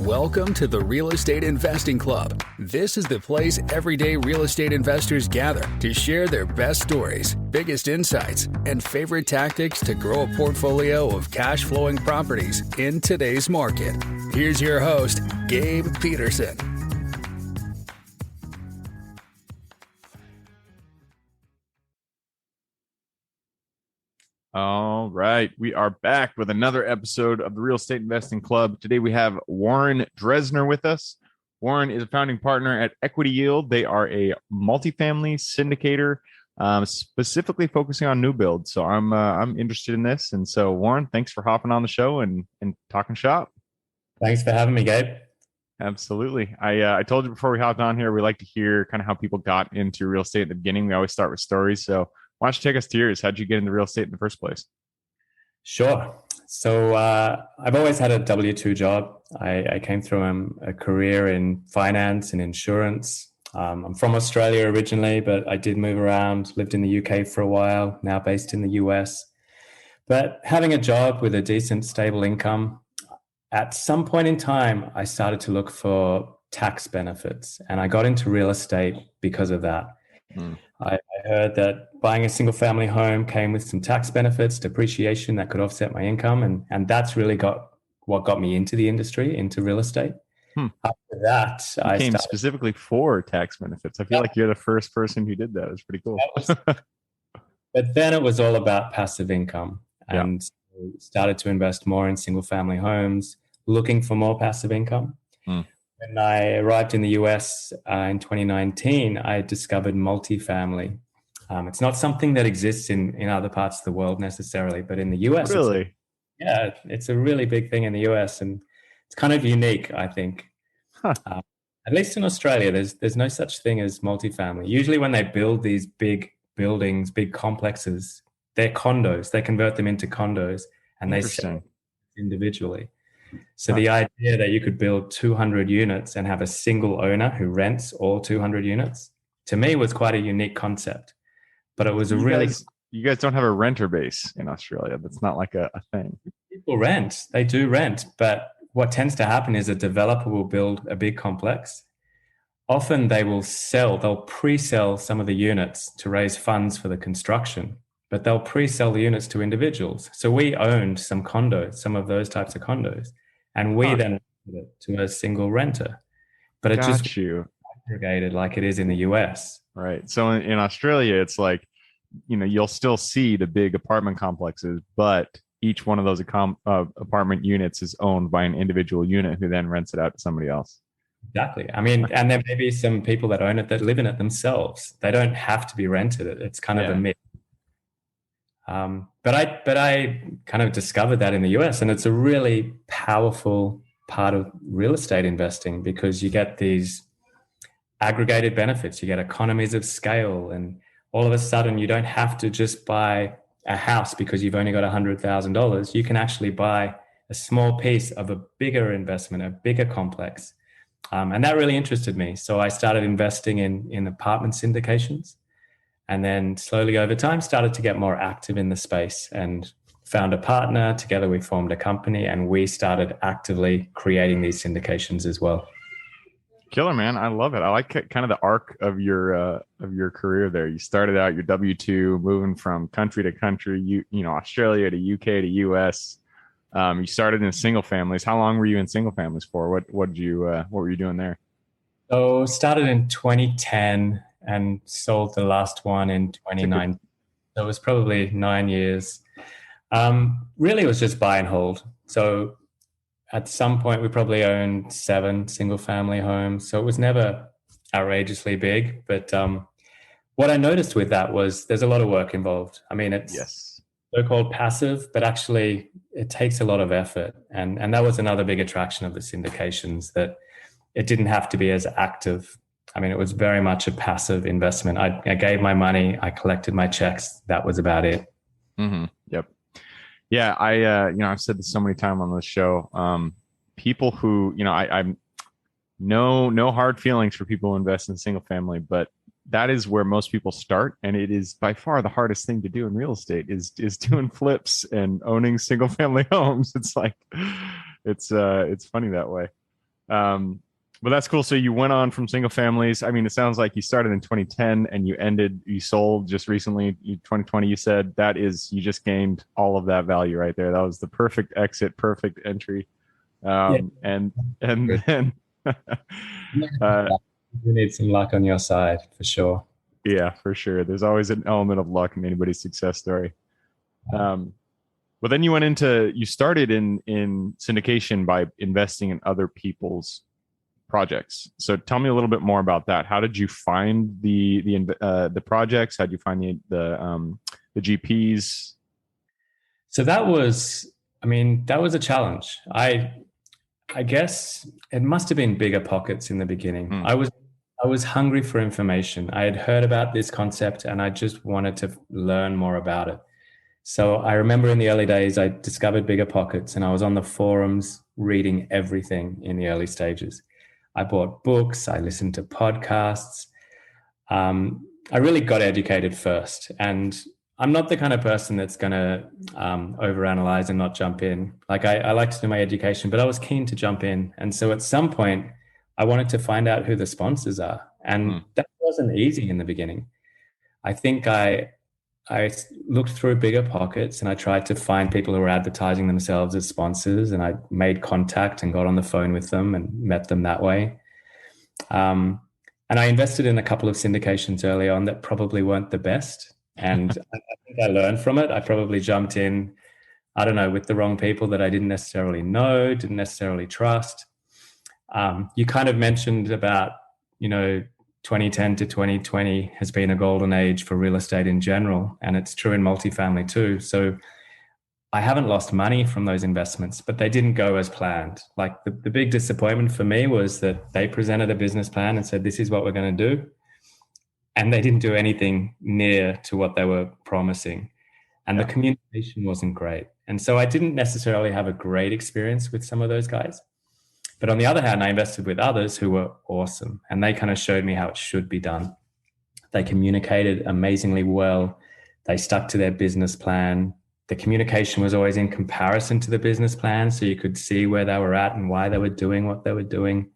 Welcome to the Real Estate Investing Club. This is the place everyday real estate investors gather to share their best stories, biggest insights, and favorite tactics to grow a portfolio of cash flowing properties in today's market. Here's your host, Gabe Peterson. All right. We are back with another episode of the Real Estate Investing Club. Today we have Warren Dresner with us. Warren is a founding partner at Equity Yield. They are a multifamily syndicator, specifically focusing on new builds. So I'm interested in this. And so Warren, thanks for hopping on the show and talking shop. Thanks for having me, Gabe. Absolutely. I told you before we hopped on here, we like to hear kind of how people got into real estate at the beginning. We always start with stories. So why don't you take us to yours? How'd you get into real estate in the first place? Sure. So I've always had a W-2 job. I came through a career in finance and insurance. I'm from Australia originally, but I did move around, lived in the UK for a while, now based in the US. But having a job with a decent, stable income, at some point in time, I started to look for tax benefits, and I got into real estate because of that. I heard that buying a single family home came with some tax benefits, depreciation that could offset my income. And that's really what got me into the industry, into real estate. After that, I came specifically for tax benefits. I feel like you're the first person who did that. It's pretty cool. But then it was all about passive income, and started to invest more in single family homes, looking for more passive income. When I arrived in the US in 2019, I discovered multifamily. It's not something that exists in other parts of the world necessarily, but in the US, really, it's a really big thing in the US, and it's kind of unique, I think. At least in Australia, there's no such thing as multifamily. Usually, when they build these big buildings, big complexes, they're condos. They convert them into condos, and they sell individually. So the idea that you could build 200 units and have a single owner who rents all 200 units, to me, was quite a unique concept. But it was you guys don't have a renter base in Australia. That's not like a thing. People rent. They do rent. But what tends to happen is a developer will build a big complex. Often they'll pre-sell some of the units to raise funds for the construction, but they'll pre-sell the units to individuals. So we owned some condos, some of those types of condos, and we then rented it to a single renter. But it just aggregated like it is in the US. Right. So in Australia, it's like, you'll still see the big apartment complexes, but each one of those apartment units is owned by an individual unit who then rents it out to somebody else. Exactly. I mean, and there may be some people that own it that live in it themselves. They don't have to be rented. It's kind of a myth. But I kind of discovered that in the US, and it's a really powerful part of real estate investing because you get these aggregated benefits. You get economies of scale, and all of a sudden you don't have to just buy a house because you've only got $100,000. You can actually buy a small piece of a bigger investment, a bigger complex. And that really interested me. So I started investing in apartment syndications. And then slowly over time started to get more active in the space and found a partner. Together we formed a company, and we started actively creating these syndications as well. Killer, man. I love it. I like kind of the arc of your career there. You started out your W-2, moving from country to country, Australia to UK to US. You started in single families. How long were you in single families for? What were you doing there? So started in 2010 and sold the last one in 2019. So it was probably 9 years. Really, it was just buy and hold. So at some point, we probably owned 7 single-family homes. So it was never outrageously big. But what I noticed with that was there's a lot of work involved. I mean, it's so-called passive, but actually it takes a lot of effort. And that was another big attraction of the syndications, that it didn't have to be as active. I mean, it was very much a passive investment. I gave my money, I collected my checks. That was about it. Mm-hmm. Yep. Yeah. I've said this so many times on this show. People who, I'm no hard feelings for people who invest in single family, but that is where most people start. And it is by far the hardest thing to do in real estate is doing flips and owning single family homes. It's like, it's funny that way. But that's cool. So you went on from single families. I mean, it sounds like you started in 2010 and you sold just recently, 2020. You said you just gained all of that value right there. That was the perfect exit, perfect entry. Yeah. And then, You need some luck on your side for sure. yeah, for sure. There's always an element of luck in anybody's success story. But then you started in syndication by investing in other people's projects. So tell me a little bit more about that. How did you find the projects? How did you find the GPs? So that was a challenge. I guess it must have been bigger pockets in the beginning. I was hungry for information. I had heard about this concept and I just wanted to learn more about it. So I remember in the early days, I discovered bigger pockets and I was on the forums reading everything in the early stages. I bought books, I listened to podcasts. I really got educated first. And I'm not the kind of person that's going to overanalyze and not jump in. Like I like to do my education, but I was keen to jump in. And so at some point, I wanted to find out who the sponsors are. And that wasn't easy in the beginning. I think I looked through bigger pockets and I tried to find people who were advertising themselves as sponsors, and I made contact and got on the phone with them and met them that way. And I invested in a couple of syndications early on that probably weren't the best. And I think I learned from it. I probably jumped in, I don't know, with the wrong people that I didn't necessarily know, didn't necessarily trust. You kind of mentioned about, 2010 to 2020 has been a golden age for real estate in general, and it's true in multifamily too. So I haven't lost money from those investments, but they didn't go as planned. Like the big disappointment for me was that they presented a business plan and said, this is what we're going to do. And they didn't do anything near to what they were promising. And the communication wasn't great. And so I didn't necessarily have a great experience with some of those guys. But on the other hand, I invested with others who were awesome, and they kind of showed me how it should be done. They communicated amazingly well. They stuck to their business plan. The communication was always in comparison to the business plan, so you could see where they were at and why they were doing what they were doing.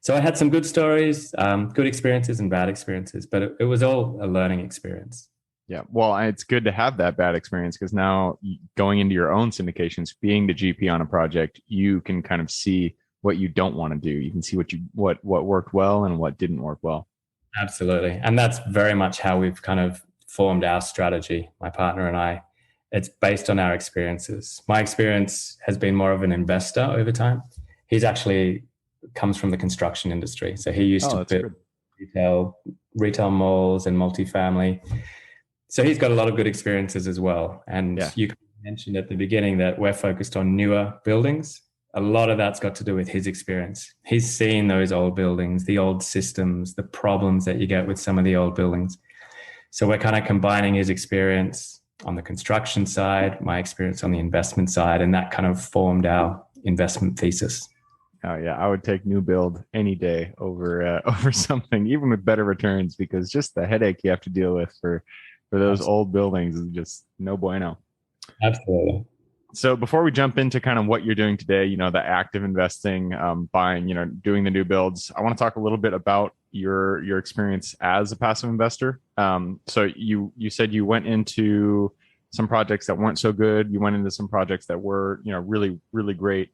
So I had some good stories, good experiences and bad experiences, but it was all a learning experience. Yeah, well, it's good to have that bad experience because now going into your own syndications, being the GP on a project, you can kind of see what you don't want to do. You can see what worked well and what didn't work well. Absolutely. And that's very much how we've kind of formed our strategy, my partner and I. It's based on our experiences. My experience has been more of an investor over time. He's actually comes from the construction industry. So he used to build retail malls and multifamily. So he's got a lot of good experiences as well. And you mentioned at the beginning that we're focused on newer buildings. A lot of that's got to do with his experience. He's seen those old buildings, the old systems, the problems that you get with some of the old buildings. So we're kind of combining his experience on the construction side, my experience on the investment side, and that kind of formed our investment thesis. Oh yeah, I would take new build any day over something, even with better returns, because just the headache you have to deal with for those old buildings is just no bueno. Absolutely. So before we jump into kind of what you're doing today, the active investing, buying, doing the new builds, I want to talk a little bit about your experience as a passive investor. So you said you went into some projects that weren't so good. You went into some projects that were, really, really great.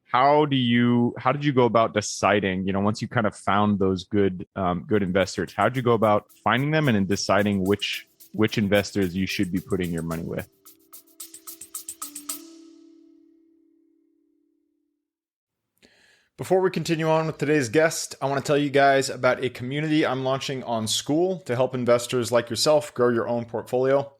How did you go about deciding, once you kind of found those good investors, how did you go about finding them and in deciding which investors you should be putting your money with? Before we continue on with today's guest, I want to tell you guys about a community I'm launching on School to help investors like yourself grow your own portfolio.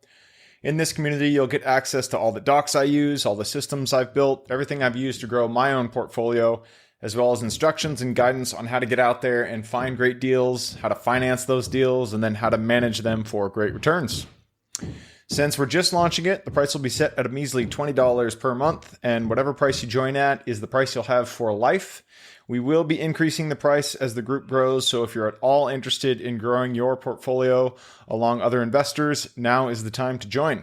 In this community, you'll get access to all the docs I use, all the systems I've built, everything I've used to grow my own portfolio, as well as instructions and guidance on how to get out there and find great deals, how to finance those deals, and then how to manage them for great returns. Since we're just launching it, the price will be set at a measly $20 per month, and whatever price you join at is the price you'll have for life. We will be increasing the price as the group grows, so if you're at all interested in growing your portfolio along other investors, now is the time to join.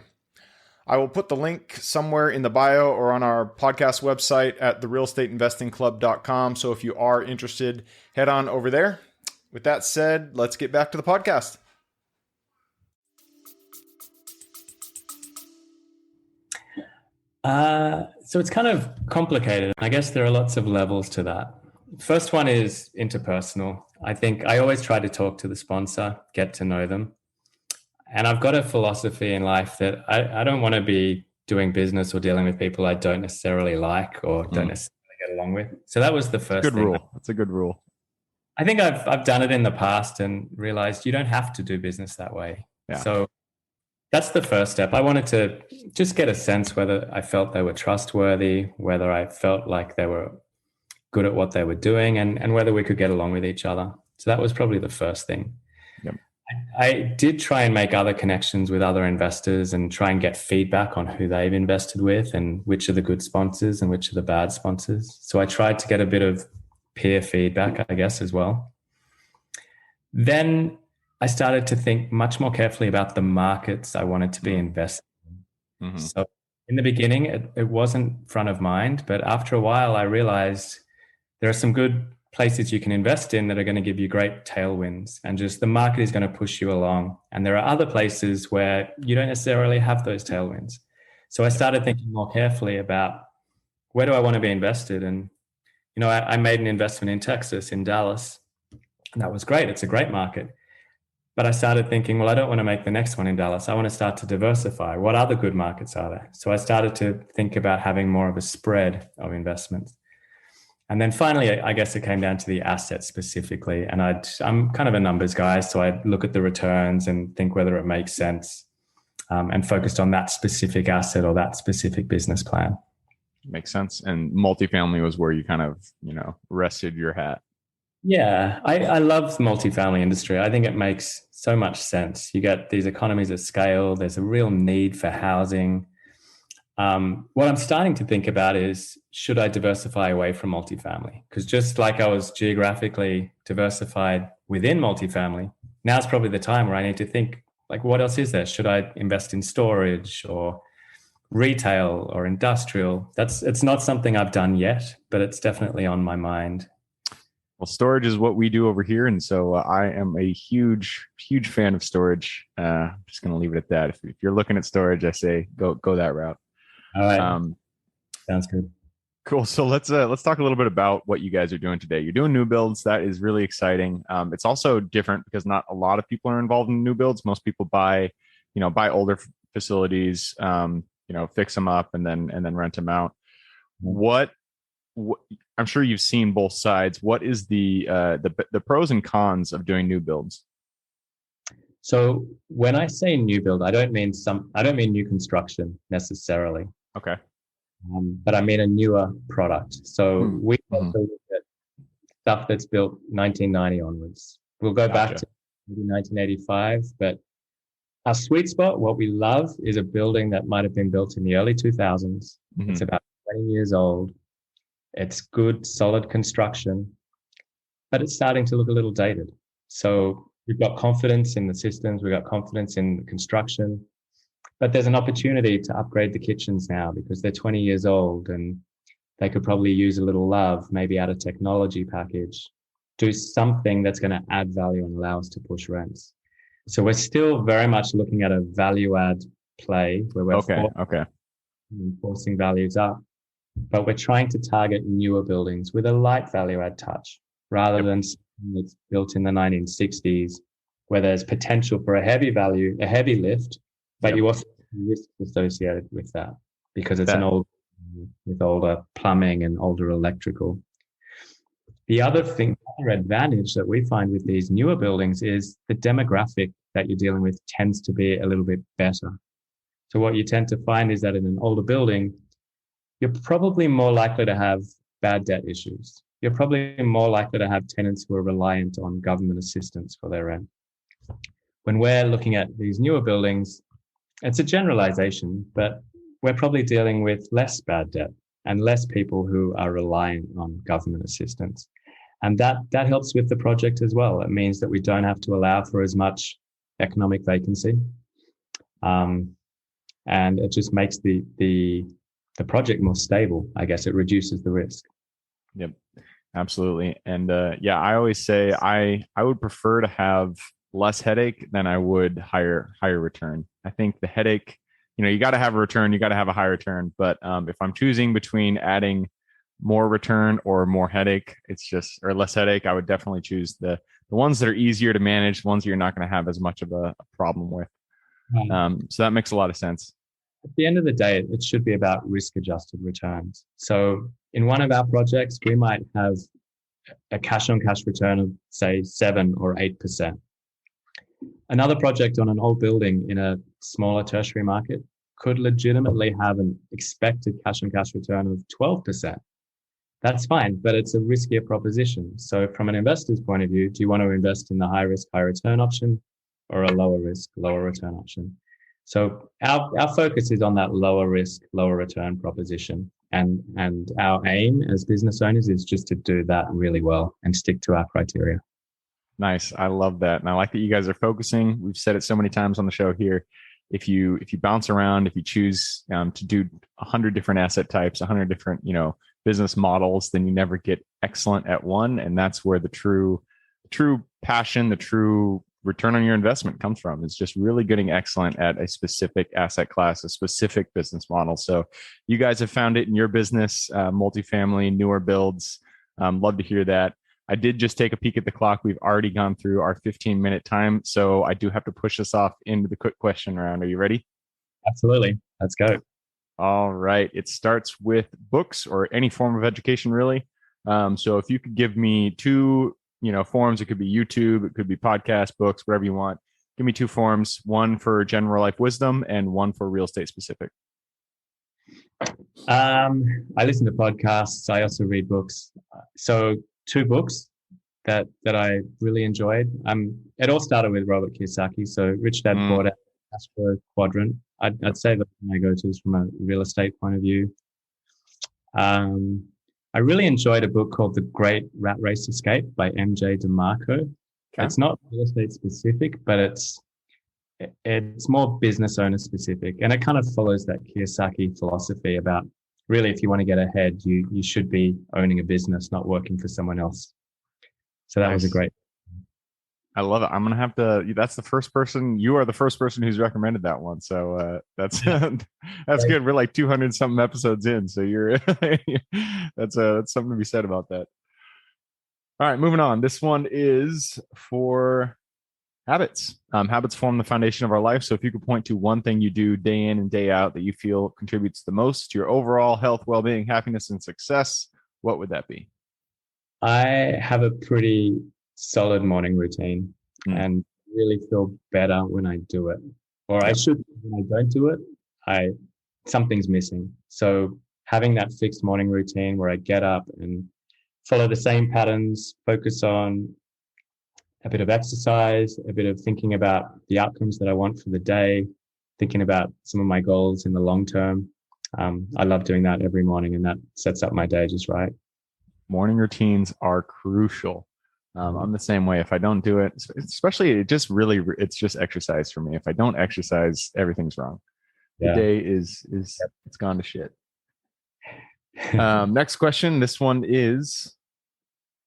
I will put the link somewhere in the bio or on our podcast website at therealestateinvestingclub.com. So if you are interested, head on over there. With that said, let's get back to the podcast. So it's kind of complicated. I guess there are lots of levels to that. First one is interpersonal. I think I always try to talk to the sponsor, get to know them. And I've got a philosophy in life that I don't want to be doing business or dealing with people I don't necessarily like or don't necessarily get along with. So that was the first Good thing. rule. That's a good rule. I think I've done it in the past and realized you don't have to do business that way. Yeah. So that's the first step. I wanted to just get a sense whether I felt they were trustworthy, whether I felt like they were good at what they were doing, and whether we could get along with each other. So that was probably the first thing. Yep. I did try and make other connections with other investors and try and get feedback on who they've invested with and which are the good sponsors and which are the bad sponsors. So I tried to get a bit of peer feedback, I guess, as well. Then I started to think much more carefully about the markets I wanted to be invested in. Mm-hmm. So in the beginning, it wasn't front of mind, but after a while, I realized there are some good places you can invest in that are going to give you great tailwinds, and just the market is going to push you along. And there are other places where you don't necessarily have those tailwinds. So I started thinking more carefully about where do I want to be invested? And, I made an investment in Texas, in Dallas, and that was great. It's a great market. But I started thinking, well, I don't want to make the next one in Dallas. I want to start to diversify. What other good markets are there? So I started to think about having more of a spread of investments. And then finally, I guess it came down to the asset specifically. And I'm kind of a numbers guy, so I look at the returns and think whether it makes sense, and focused on that specific asset or that specific business plan. Makes sense. And multifamily was where you kind of, rested your hat. Yeah, I love the multifamily industry. I think it makes so much sense. You get these economies of scale. There's a real need for housing. What I'm starting to think about is, should I diversify away from multifamily? Because just like I was geographically diversified within multifamily, now's probably the time where I need to think, like, what else is there? Should I invest in storage or retail or industrial? It's not something I've done yet, but it's definitely on my mind. Well, storage is what we do over here. And so I am a huge, huge fan of storage. I'm just going to leave it at that. If you're looking at storage, I say go that route. All right. Sounds good. Cool. So let's talk a little bit about what you guys are doing today. You're doing new builds. That is really exciting. It's also different because not a lot of people are involved in new builds. Most people buy older facilities, fix them up and then rent them out. What I'm sure you've seen both sides. What is the pros and cons of doing new builds? So when I say new build, I don't mean new construction necessarily. Okay. But I mean a newer product. So we also look at stuff that's built 1990 onwards. We'll go back to maybe 1985, but our sweet spot, what we love, is a building that might have been built in the early 2000s. It's about 20 years old. It's good, solid construction, but it's starting to look a little dated. So we've got confidence in the systems, we've got confidence in the construction, but there's an opportunity to upgrade the kitchens now because they're 20 years old and they could probably use a little love, maybe add a technology package, do something that's going to add value and allow us to push rents. So we're still very much looking at a value add play where we're forcing values up. But we're trying to target newer buildings with a light value add touch rather than something that's built in the 1960s where there's potential for a heavy lift, but you also have risks associated with that because it's with older plumbing and older electrical. The other advantage that we find with these newer buildings is the demographic that you're dealing with tends to be a little bit better. So what you tend to find is that in an older building, you're probably more likely to have bad debt issues. You're probably more likely to have tenants who are reliant on government assistance for their rent. When we're looking at these newer buildings, it's a generalization, but we're probably dealing with less bad debt and less people who are reliant on government assistance. And that helps with the project as well. It means that we don't have to allow for as much economic vacancy. and it just makes the project more stable. I guess it reduces the risk. Yep, absolutely. And yeah, I always say I would prefer to have less headache than I would higher return. I think the headache, you got to have a return, you got to have a high return. But if I'm choosing between adding more return or more headache, or less headache, I would definitely choose the ones that are easier to manage, the ones that you're not going to have as much of a problem with. So that makes a lot of sense. At the end of the day, it should be about risk-adjusted returns. So in one of our projects, we might have a cash-on-cash return of, say, 7 or 8%. Another project on an old building in a smaller tertiary market could legitimately have an expected cash-on-cash return of 12%. That's fine, but it's a riskier proposition. So from an investor's point of view, do you want to invest in the high risk, high return option or a lower risk, lower return option? So our focus is on that lower risk, lower return proposition. And our aim as business owners is just to do that really well and stick to our criteria. Nice. I love that. And I like that you guys are focusing. We've said it so many times on the show here. If you bounce around, if you choose to do 100 different asset types, 100 different, business models, then you never get excellent at one. And that's where the true passion, the true return on your investment comes from. It's just really getting excellent at a specific asset class, a specific business model. So you guys have found it in your business, multifamily, newer builds. Love to hear that. I did just take a peek at the clock. We've already gone through our 15-minute time. So I do have to push us off into the quick question round. Are you ready? Absolutely. Let's go. All right. It starts with books or any form of education, really. So if you could give me two, forms, it could be YouTube, it could be podcast, books, whatever you want. Give me two forms, one for general life wisdom and one for real estate specific. I listen to podcasts. I also read books. So two books that I really enjoyed. It all started with Robert Kiyosaki. So Rich Dad Poor Dad, Cash Flow Quadrant. I'd say that my go-tos from a real estate point of view. I really enjoyed a book called The Great Rat Race Escape by MJ DeMarco. Okay. It's not real estate specific, but it's more business owner specific. And it kind of follows that Kiyosaki philosophy about really, if you want to get ahead, you should be owning a business, not working for someone else. So that was a great. I love it. I'm going to have to, you are the first person who's recommended that one. So that's good. We're like 200 something episodes in. So that's something to be said about that. All right, moving on. This one is for habits. Habits form the foundation of our life. So if you could point to one thing you do day in and day out that you feel contributes the most to your overall health, well-being, happiness, and success, what would that be? I have a pretty solid morning routine and really feel better when I do it. Or I should, when I don't do it, something's missing. So having that fixed morning routine where I get up and follow the same patterns, focus on a bit of exercise, a bit of thinking about the outcomes that I want for the day, thinking about some of my goals in the long term. I love doing that every morning, and that sets up my day just right. Morning routines are crucial. I'm the same way. If I don't do it, especially it's just exercise for me. If I don't exercise, everything's wrong. The day is it's gone to shit. Next question. This one is,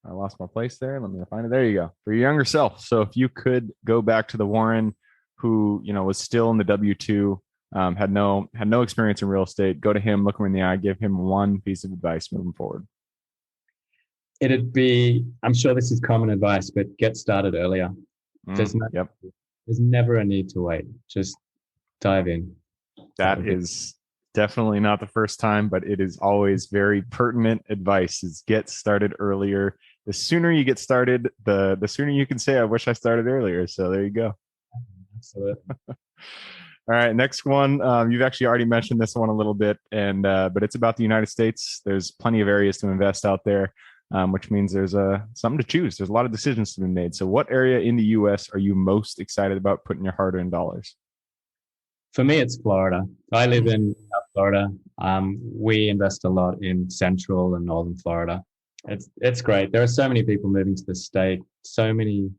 I lost my place there. Let me find it. There you go. For your younger self. So if you could go back to the Warren who, was still in the W-2, had no experience in real estate, go to him, look him in the eye, give him one piece of advice moving forward. It'd be, I'm sure this is common advice, but get started earlier. There's never a need to wait. Just dive in. That is definitely not the first time, but it is always very pertinent advice, is get started earlier. The sooner you get started, the sooner you can say, I wish I started earlier. So there you go. Absolutely. All right, next one. You've actually already mentioned this one a little bit, but it's about the United States. There's plenty of areas to invest out there, which means there's something to choose. There's a lot of decisions to be made. So what area in the U.S. are you most excited about putting your hard-earned dollars? For me, it's Florida. I live in South Florida. We invest a lot in Central and Northern Florida. It's great. There are so many people moving to the state, so many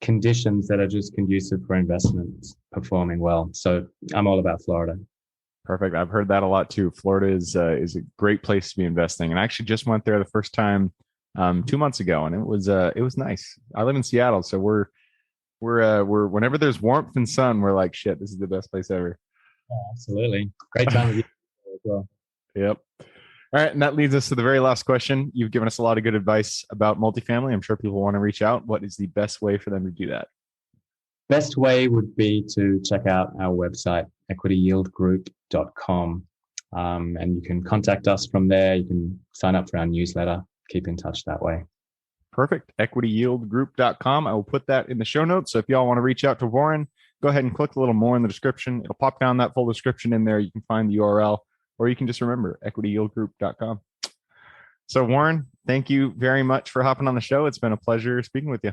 conditions that are just conducive for investments performing well. So I'm all about Florida. Perfect. I've heard that a lot too. Florida is a great place to be investing, and I actually just went there the first time 2 months ago, and it was nice. I live in Seattle, so we're whenever there's warmth and sun, we're like, shit, this is the best place ever. Oh, absolutely, great time of year as well. Yep. All right, and that leads us to the very last question. You've given us a lot of good advice about multifamily. I'm sure people want to reach out. What is the best way for them to do that? Best way would be to check out our website, equityyieldgroup.com. And you can contact us from there. You can sign up for our newsletter. Keep in touch that way. Perfect. equityyieldgroup.com. I will put that in the show notes. So if y'all want to reach out to Warren, go ahead and click a little more in the description. It'll pop down that full description in there. You can find the URL, or you can just remember equityyieldgroup.com. So Warren, thank you very much for hopping on the show. It's been a pleasure speaking with you.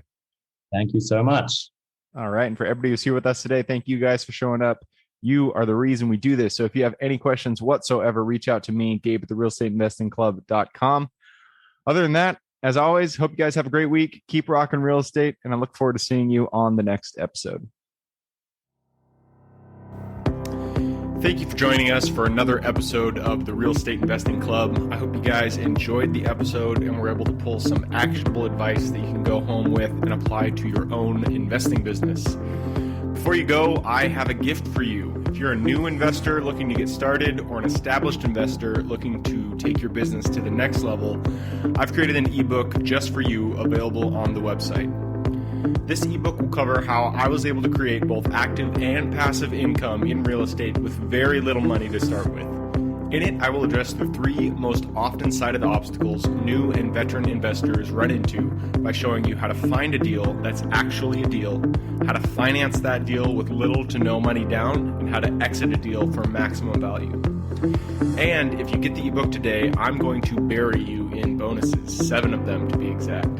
Thank you so much. All right. And for everybody who's here with us today, thank you guys for showing up. You are the reason we do this. So if you have any questions whatsoever, reach out to me, Gabe at therealestateinvestingclub.com. Other than that, as always, hope you guys have a great week. Keep rocking real estate, and I look forward to seeing you on the next episode. Thank you for joining us for another episode of the Real Estate Investing Club. I hope you guys enjoyed the episode and were able to pull some actionable advice that you can go home with and apply to your own investing business. Before you go, I have a gift for you. If you're a new investor looking to get started or an established investor looking to take your business to the next level, I've created an ebook just for you available on the website. This ebook will cover how I was able to create both active and passive income in real estate with very little money to start with. In it, I will address the 3 most often cited obstacles new and veteran investors run into by showing you how to find a deal that's actually a deal, how to finance that deal with little to no money down, and how to exit a deal for maximum value. And if you get the ebook today, I'm going to bury you in bonuses, 7 of them to be exact.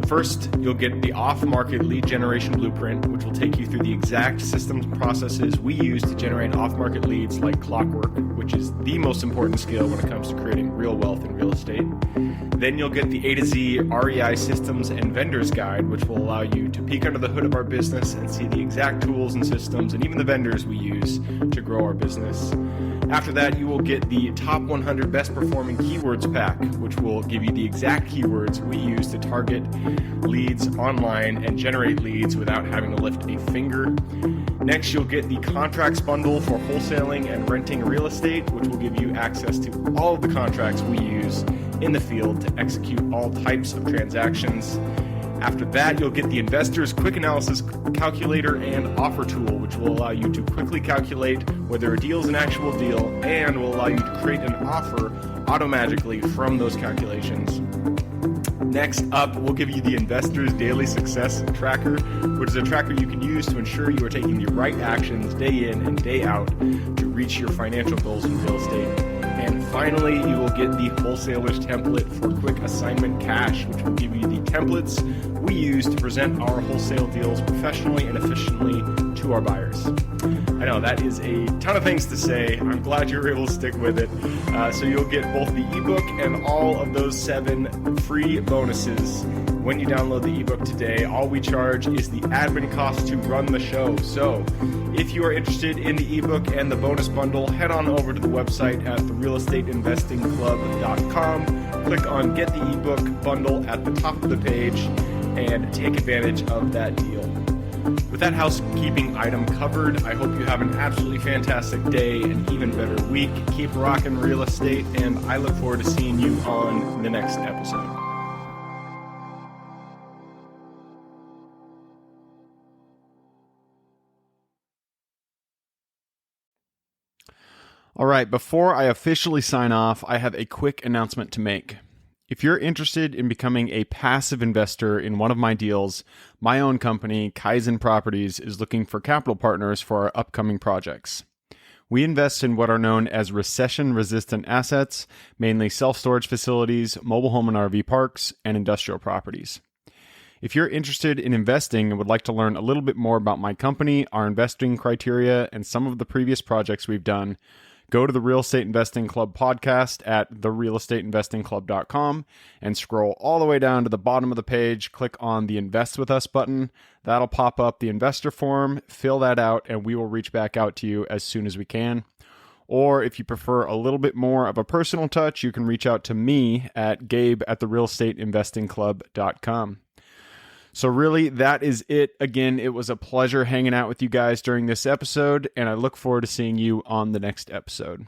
First, you'll get the off-market lead generation blueprint, which will take you through the exact systems and processes we use to generate off-market leads like clockwork, which is the most important skill when it comes to creating real wealth in real estate. Then you'll get the A to Z REI systems and vendors guide, which will allow you to peek under the hood of our business and see the exact tools and systems and even the vendors we use to grow our business. After that, you will get the top 100 best performing keywords pack, which will give you the exact keywords we use to target leads online and generate leads without having to lift a finger. Next, you'll get the contracts bundle for wholesaling and renting real estate, which will give you access to all of the contracts we use in the field to execute all types of transactions. After that, you'll get the Investor's Quick Analysis Calculator and Offer Tool, which will allow you to quickly calculate whether a deal is an actual deal and will allow you to create an offer automatically from those calculations. Next up, we'll give you the Investor's Daily Success Tracker, which is a tracker you can use to ensure you are taking the right actions day in and day out to reach your financial goals in real estate. And finally, you will get the Wholesaler's Template for Quick Assignment Cash, which will give you the templates we use to present our wholesale deals professionally and efficiently to our buyers. I know that is a ton of things to say. I'm glad you were able to stick with it. So you'll get both the ebook and all of those 7 free bonuses when you download the ebook today. All we charge is the admin cost to run the show. So if you are interested in the ebook and the bonus bundle, head on over to the website at therealestateinvestingclub.com. Click on Get the ebook bundle at the top of the page and take advantage of that deal. With that housekeeping item covered, I hope you have an absolutely fantastic day and even better week. Keep rocking real estate, and I look forward to seeing you on the next episode. All right, before I officially sign off, I have a quick announcement to make. If you're interested in becoming a passive investor in one of my deals, my own company, Kaizen Properties, is looking for capital partners for our upcoming projects. We invest in what are known as recession-resistant assets, mainly self-storage facilities, mobile home and RV parks, and industrial properties. If you're interested in investing and would like to learn a little bit more about my company, our investing criteria, and some of the previous projects we've done, Go to the Real Estate Investing Club podcast at therealestateinvestingclub.com and scroll all the way down to the bottom of the page. Click on the Invest With Us button. That'll pop up the investor form. Fill that out, and we will reach back out to you as soon as we can. Or if you prefer a little bit more of a personal touch, you can reach out to me at gabe@therealestateinvestingclub.com. So really, that is it. Again, it was a pleasure hanging out with you guys during this episode, and I look forward to seeing you on the next episode.